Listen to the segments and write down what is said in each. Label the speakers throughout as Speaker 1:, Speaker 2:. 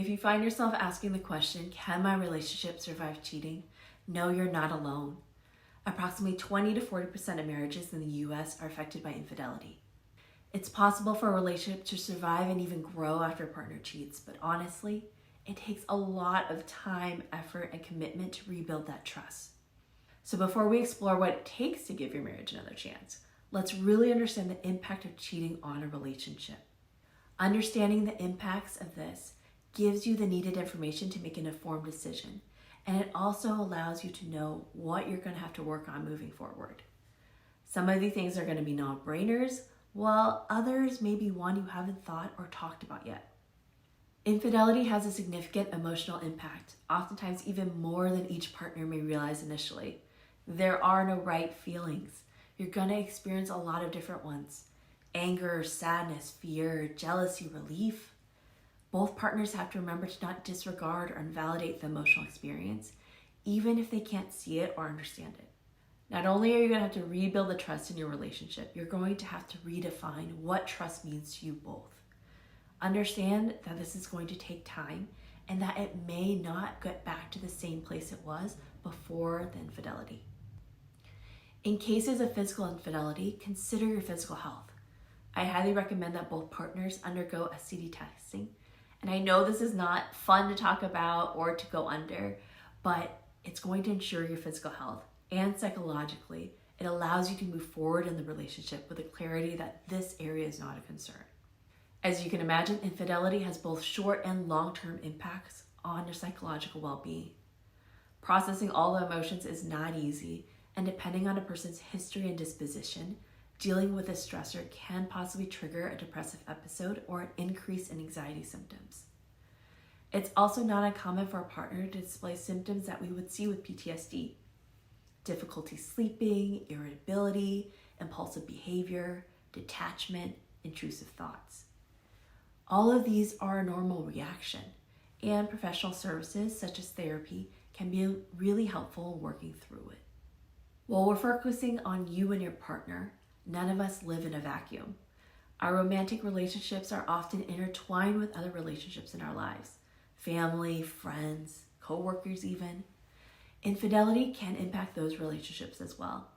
Speaker 1: If you find yourself asking the question, can my relationship survive cheating? No, you're not alone. Approximately 20 to 40% of marriages in the US are affected by infidelity. It's possible for a relationship to survive and even grow after a partner cheats, but honestly, it takes a lot of time, effort, and commitment to rebuild that trust. So before we explore what it takes to give your marriage another chance, let's really understand the impact of cheating on a relationship. Understanding the impacts of this gives you the needed information to make an informed decision, and it also allows you to know what you're going to have to work on moving forward. Some of these things are going to be no-brainers, while others may be one you haven't thought or talked about yet. Infidelity has a significant emotional impact, oftentimes even more than each partner may realize initially. There are no right feelings. You're going to experience a lot of different ones: anger, sadness, fear, jealousy, relief. Both partners have to remember to not disregard or invalidate the emotional experience, even if they can't see it or understand it. Not only are you going to have to rebuild the trust in your relationship, you're going to have to redefine what trust means to you both. Understand that this is going to take time and that it may not get back to the same place it was before the infidelity. In cases of physical infidelity, consider your physical health. I highly recommend that both partners undergo STD testing. And I know this is not fun to talk about or to go under, but it's going to ensure your physical health, and psychologically, it allows you to move forward in the relationship with the clarity that this area is not a concern. As you can imagine, infidelity has both short and long-term impacts on your psychological well-being. Processing all the emotions is not easy, and depending on a person's history and disposition, dealing with a stressor can possibly trigger a depressive episode or an increase in anxiety symptoms. It's also not uncommon for a partner to display symptoms that we would see with PTSD: difficulty sleeping, irritability, impulsive behavior, detachment, intrusive thoughts. All of these are a normal reaction, and professional services such as therapy can be really helpful in working through it. While we're focusing on you and your partner, none of us live in a vacuum. Our romantic relationships are often intertwined with other relationships in our lives: family, friends, co-workers even. Infidelity can impact those relationships as well.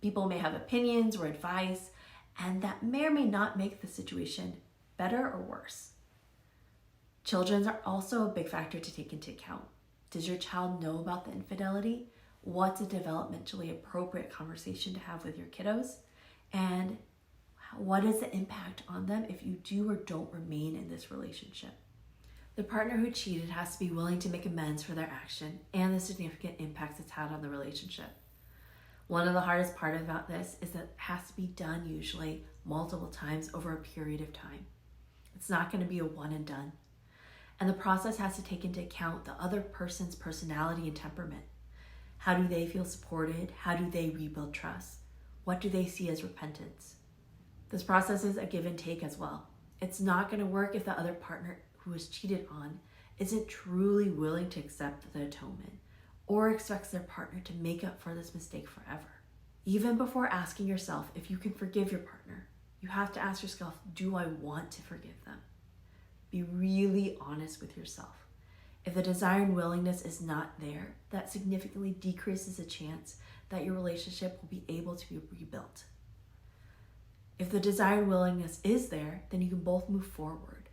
Speaker 1: People may have opinions or advice, and that may or may not make the situation better or worse. Children are also a big factor to take into account. Does your child know about the infidelity? What's a developmentally appropriate conversation to have with your kiddos? And what is the impact on them if you do or don't remain in this relationship? The partner who cheated has to be willing to make amends for their action and the significant impacts it's had on the relationship. One of the hardest parts about this is that it has to be done usually multiple times over a period of time. It's not going to be a one and done. And the process has to take into account the other person's personality and temperament. How do they feel supported? How do they rebuild trust? What do they see as repentance? This process is a give and take as well. It's not going to work if the other partner who was cheated on isn't truly willing to accept the atonement or expects their partner to make up for this mistake forever. Even before asking yourself if you can forgive your partner, you have to ask yourself, do I want to forgive them? Be really honest with yourself. If the desire and willingness is not there, that significantly decreases the chance that your relationship will be able to be rebuilt. If the desire and willingness is there, then you can both move forward.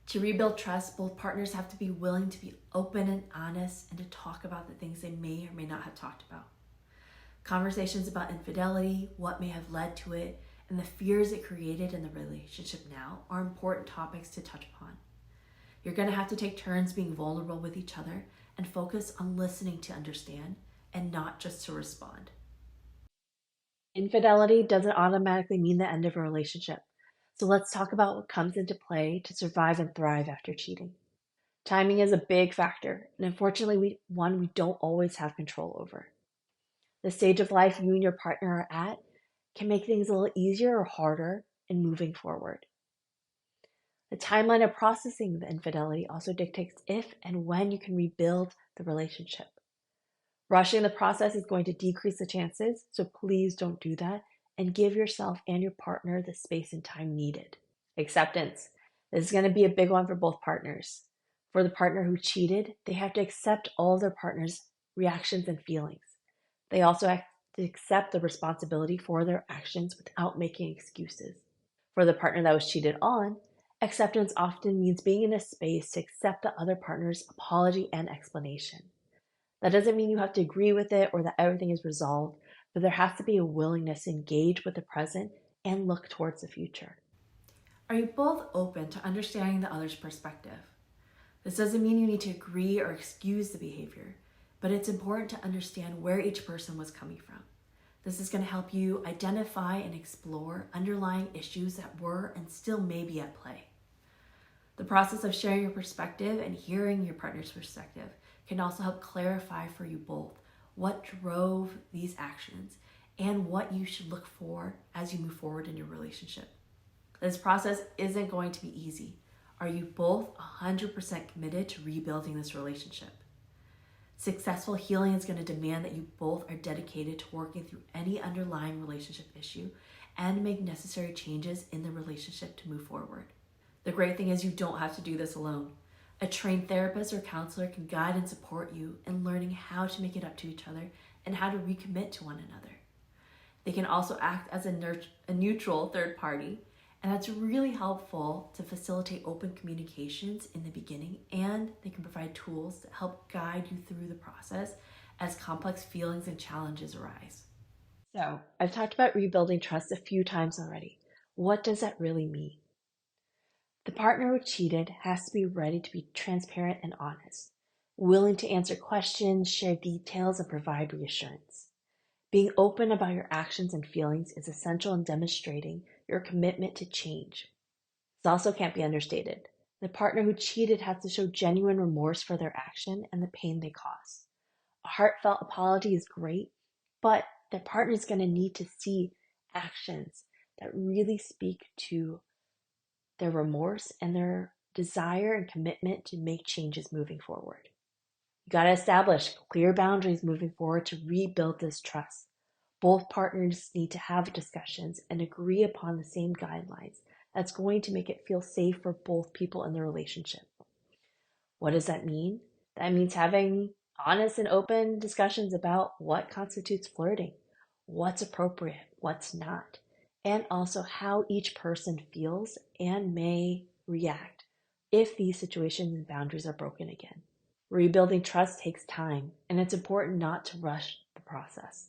Speaker 1: To rebuild trust, both partners have to be willing to be open and honest and to talk about the things they may or may not have talked about. Conversations about infidelity, what may have led to it, and the fears it created in the relationship now are important topics to touch upon. You're going to have to take turns being vulnerable with each other and focus on listening to understand and not just to respond. Infidelity doesn't automatically mean the end of a relationship. So let's talk about what comes into play to survive and thrive after cheating. Timing is a big factor, and unfortunately, one we don't always have control over. The stage of life you and your partner are at can make things a little easier or harder in moving forward. The timeline of processing the infidelity also dictates if and when you can rebuild the relationship. Rushing the process is going to decrease the chances, so please don't do that and give yourself and your partner the space and time needed. Acceptance. This is going to be a big one for both partners. For the partner who cheated, they have to accept all of their partner's reactions and feelings. They also have to accept the responsibility for their actions without making excuses. For the partner that was cheated on, acceptance often means being in a space to accept the other partner's apology and explanation. That doesn't mean you have to agree with it or that everything is resolved, but there has to be a willingness to engage with the present and look towards the future. Are you both open to understanding the other's perspective? This doesn't mean you need to agree or excuse the behavior, but it's important to understand where each person was coming from. This is going to help you identify and explore underlying issues that were and still may be at play. The process of sharing your perspective and hearing your partner's perspective can also help clarify for you both what drove these actions and what you should look for as you move forward in your relationship. This process isn't going to be easy. Are you both 100% committed to rebuilding this relationship? Successful healing is going to demand that you both are dedicated to working through any underlying relationship issue and make necessary changes in the relationship to move forward. The great thing is you don't have to do this alone. A trained therapist or counselor can guide and support you in learning how to make it up to each other and how to recommit to one another. They can also act as a neutral third party, and that's really helpful to facilitate open communications in the beginning, and they can provide tools that help guide you through the process as complex feelings and challenges arise. So, I've talked about rebuilding trust a few times already. What does that really mean? The partner who cheated has to be ready to be transparent and honest, willing to answer questions, share details, and provide reassurance. Being open about your actions and feelings is essential in demonstrating your commitment to change. This also can't be understated. The partner who cheated has to show genuine remorse for their action and the pain they caused. A heartfelt apology is great, but their partner is going to need to see actions that really speak to their remorse and their desire and commitment to make changes moving forward. You got to establish clear boundaries moving forward to rebuild this trust. Both partners need to have discussions and agree upon the same guidelines that's going to make it feel safe for both people in the relationship. What does that mean? That means having honest and open discussions about what constitutes flirting, what's appropriate, what's not, and also how each person feels and may react if these situations and boundaries are broken again. Rebuilding trust takes time, and it's important not to rush the process.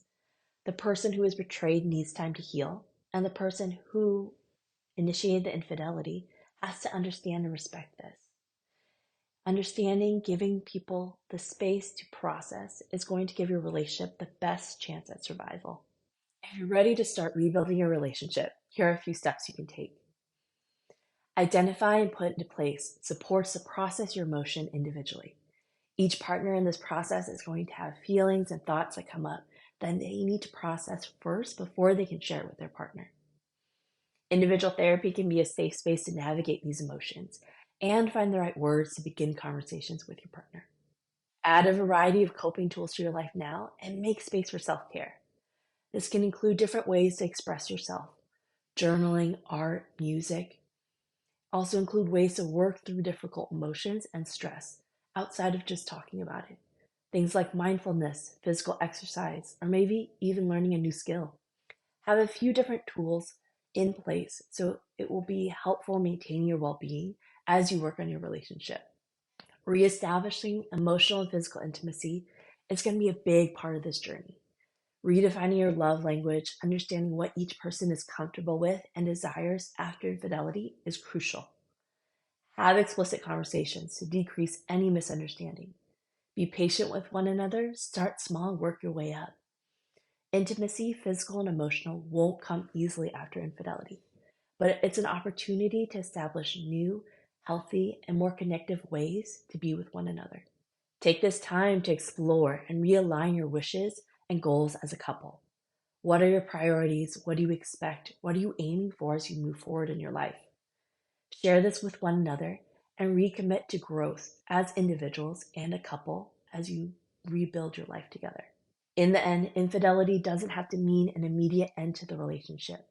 Speaker 1: The person who is betrayed needs time to heal, and the person who initiated the infidelity has to understand and respect this. Understanding, giving people the space to process is going to give your relationship the best chance at survival. If you're ready to start rebuilding your relationship, here are a few steps you can take. Identify and put into place supports to process your emotion individually. Each partner in this process is going to have feelings and thoughts that come up that they need to process first before they can share it with their partner. Individual therapy can be a safe space to navigate these emotions and find the right words to begin conversations with your partner. Add a variety of coping tools to your life now and make space for self-care. This can include different ways to express yourself: journaling, art, music. Also include ways to work through difficult emotions and stress outside of just talking about it. Things like mindfulness, physical exercise, or maybe even learning a new skill. Have a few different tools in place so it will be helpful maintaining your well-being as you work on your relationship. Reestablishing emotional and physical intimacy is going to be a big part of this journey. Redefining your love language, understanding what each person is comfortable with and desires after infidelity is crucial. Have explicit conversations to decrease any misunderstanding. Be patient with one another, start small and work your way up. Intimacy, physical and emotional, won't come easily after infidelity, but it's an opportunity to establish new, healthy, and more connective ways to be with one another. Take this time to explore and realign your wishes and goals as a couple. What are your priorities? What do you expect? What are you aiming for as you move forward in your life? Share this with one another and recommit to growth as individuals and a couple as you rebuild your life together. In the end, infidelity doesn't have to mean an immediate end to the relationship.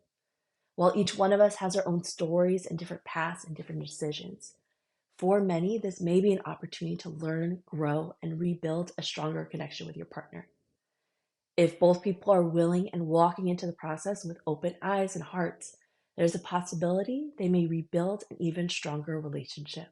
Speaker 1: While each one of us has our own stories and different paths and different decisions, for many, this may be an opportunity to learn, grow, and rebuild a stronger connection with your partner. If both people are willing and walking into the process with open eyes and hearts, there's a possibility they may rebuild an even stronger relationship.